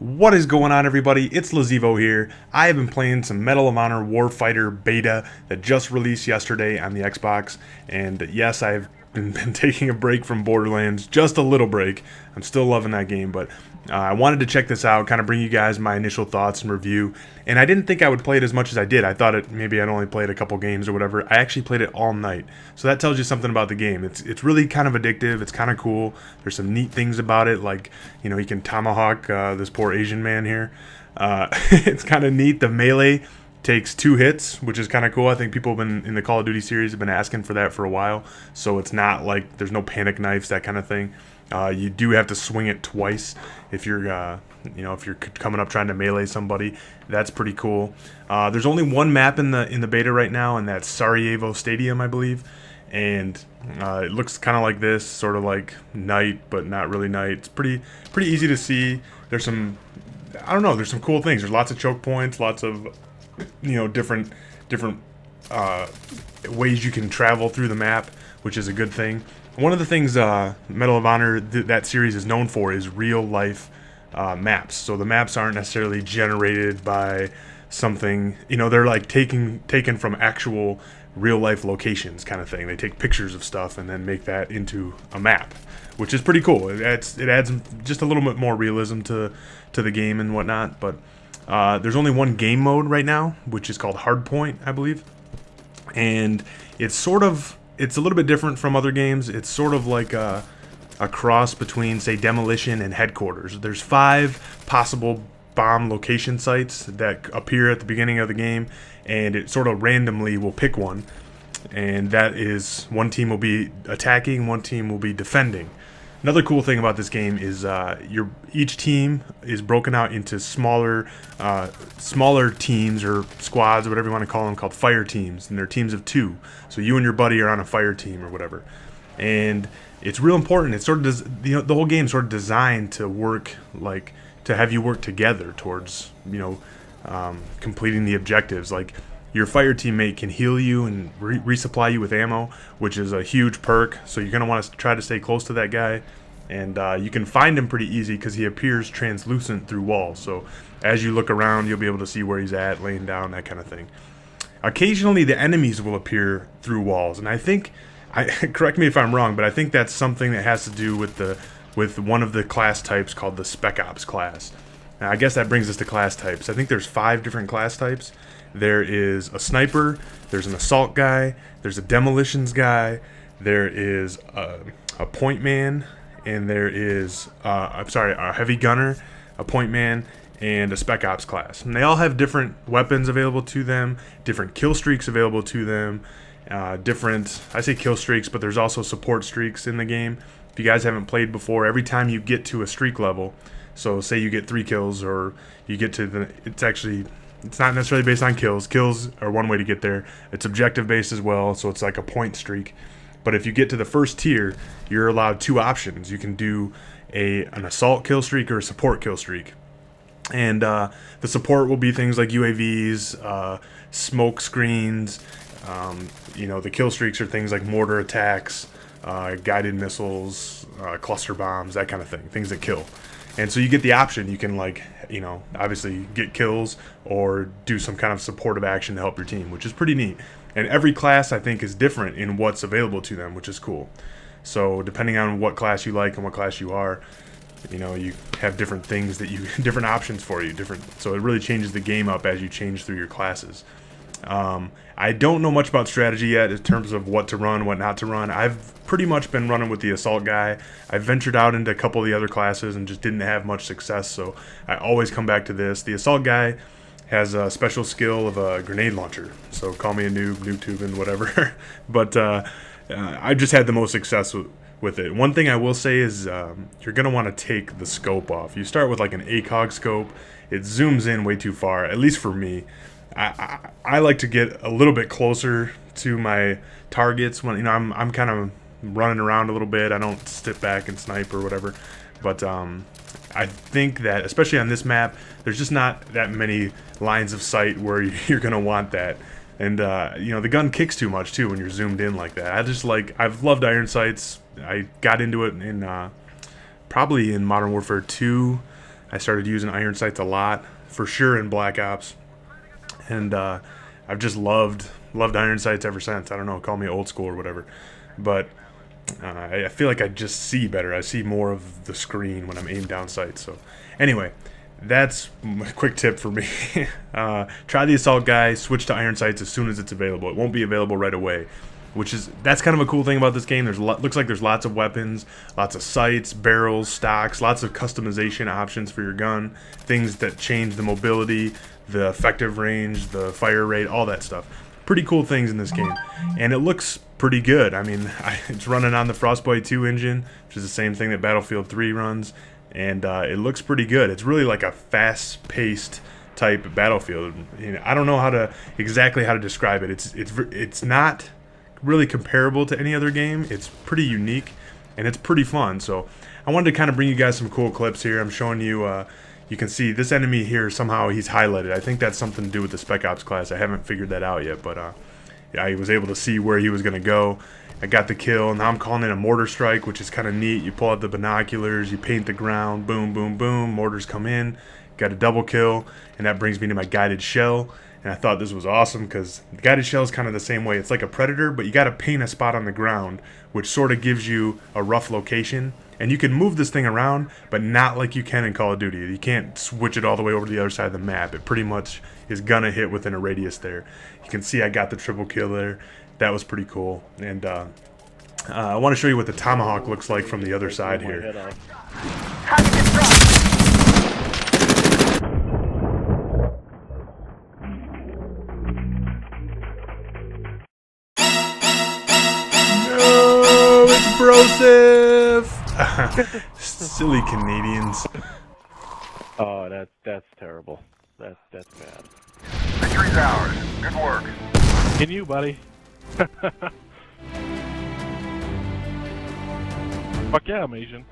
What is going on, everybody? It's Lazivo here. I have been playing some Medal of Honor Warfighter beta that just released yesterday on the Xbox, and yes, I've been taking a break from Borderlands, just a little break. I'm still loving that game, but I wanted to check this out, kind of bring you guys my initial thoughts and review. And I didn't think I would play it as much as I did. I thought maybe I'd only played a couple games or whatever. I actually played it all night, so that tells you something about the game. It's really kind of addictive. It's kind of cool. There's some neat things about it, like you can tomahawk this poor Asian man here. It's kind of neat. The melee takes 2 hits, which is kind of cool. I think people have been in the Call of Duty series have been asking for that for a while, so it's not like there's no panic knives, that kind of thing. You do have to swing it twice if you're if you're coming up trying to melee somebody. That's pretty cool. There's only one map in the beta right now, and that's Sarajevo Stadium, I believe, and it looks kind of like this, sort of like night, but not really night. It's pretty easy to see. There's some, I don't know, there's some cool things. There's lots of choke points, lots of different ways you can travel through the map, which is a good thing. One of the things Medal of Honor, that series is known for, is real life maps. So the maps aren't necessarily generated by something, they're like taken from actual real life locations, kind of thing. They take pictures of stuff and then make that into a map, which is pretty cool. It adds just a little bit more realism to the game and whatnot. But there's only one game mode right now, which is called Hardpoint, I believe, and it's a little bit different from other games. It's sort of like a cross between, say, Demolition and Headquarters. There's 5 possible bomb location sites that appear at the beginning of the game, and it sort of randomly will pick one, and that is, one team will be attacking, one team will be defending. Another cool thing about this game is each team is broken out into smaller teams or squads, or whatever you want to call them, called fire teams, and they're teams of 2. So you and your buddy are on a fire team or whatever, and it's real important. It's sort of the whole game is sort of designed to work, like to have you work together towards completing the objectives. Like, your fire teammate can heal you and resupply you with ammo, which is a huge perk. So you're going to want to try to stay close to that guy. And you can find him pretty easy because he appears translucent through walls. So as you look around, you'll be able to see where he's at, laying down, that kind of thing. Occasionally, the enemies will appear through walls. And I think, correct me if I'm wrong, but I think that's something that has to do with one of the class types called the Spec Ops class. Now, I guess that brings us to class types. I think there's 5 different class types. There is a sniper, there's an assault guy, there's a demolitions guy, there is a point man, and there is a heavy gunner, a point man, and a spec ops class. And they all have different weapons available to them, different kill streaks available to them, I say kill streaks, but there's also support streaks in the game. If you guys haven't played before, every time you get to a streak level, so say you get 3 kills, or you get to it's not necessarily based on kills. Kills are one way to get there. It's objective based as well, so it's like a point streak. But if you get to the first tier, you're allowed 2 options. You can do an assault kill streak or a support kill streak. And the support will be things like UAVs, smoke screens. The kill streaks are things like mortar attacks, guided missiles, cluster bombs, that kind of thing. Things that kill. And so you get the option. You can, obviously get kills or do some kind of supportive action to help your team, which is pretty neat. And every class, I think, is different in what's available to them, which is cool. So depending on what class you like and what class you are, you have different things different options for you. So it really changes the game up as you change through your classes. I don't know much about strategy yet in terms of what to run, what not to run. I've pretty much been running with the assault guy. I ventured out into a couple of the other classes and just didn't have much success, so I always come back to this. The assault guy has a special skill of a grenade launcher, so call me a noob tubing, whatever. But I just had the most success with it. One thing I will say is you're going to want to take the scope off. You start with like an ACOG scope. It zooms in way too far, at least for me. I like to get a little bit closer to my targets when I'm kind of running around a little bit. I don't sit back and snipe or whatever. But I think that especially on this map, there's just not that many lines of sight where you're gonna want that. And the gun kicks too much too when you're zoomed in like that. I've loved iron sights. I got into it in probably in Modern Warfare 2. I started using iron sights a lot, for sure in Black Ops, and I've just loved iron sights ever since. I don't know, call me old school or whatever, but I feel like I just see better. I see more of the screen when I'm aimed down sights. So anyway, that's a quick tip for me. Try the assault guy, switch to iron sights as soon as it's available. It won't be available right away, that's kind of a cool thing about this game. Looks like there's lots of weapons, lots of sights, barrels, stocks, lots of customization options for your gun, things that change the mobility, the effective range, the fire rate, all that stuff. Pretty cool things in this game, and it looks pretty good. I mean, it's running on the Frostbite 2 engine, which is the same thing that Battlefield 3 runs, and it looks pretty good. It's really like a fast-paced type Battlefield. I don't know exactly how to describe it. It's not really comparable to any other game. It's pretty unique, and it's pretty fun. So I wanted to kind of bring you guys some cool clips here. I'm showing you, you can see this enemy here, somehow he's highlighted. I think that's something to do with the Spec Ops class. I haven't figured that out yet, but yeah, I was able to see where he was going to go. I got the kill. Now I'm calling it a mortar strike, which is kind of neat. You pull out the binoculars, you paint the ground, boom, boom, boom, mortars come in, got a double kill, and that brings me to my guided shell. And I thought this was awesome because the guided shell is kind of the same way. It's like a predator, but you got to paint a spot on the ground, which sort of gives you a rough location. And you can move this thing around, but not like you can in Call of Duty. You can't switch it all the way over to the other side of the map. It pretty much is gonna hit within a radius there. You can see I got the triple kill there. That was pretty cool. And I want to show you what the Tomahawk looks like from the other side here. No, it's Brosif! Silly Canadians. Oh, that's terrible. That's bad. Victory's ours. Good work. And you, buddy. Fuck yeah, I'm Asian.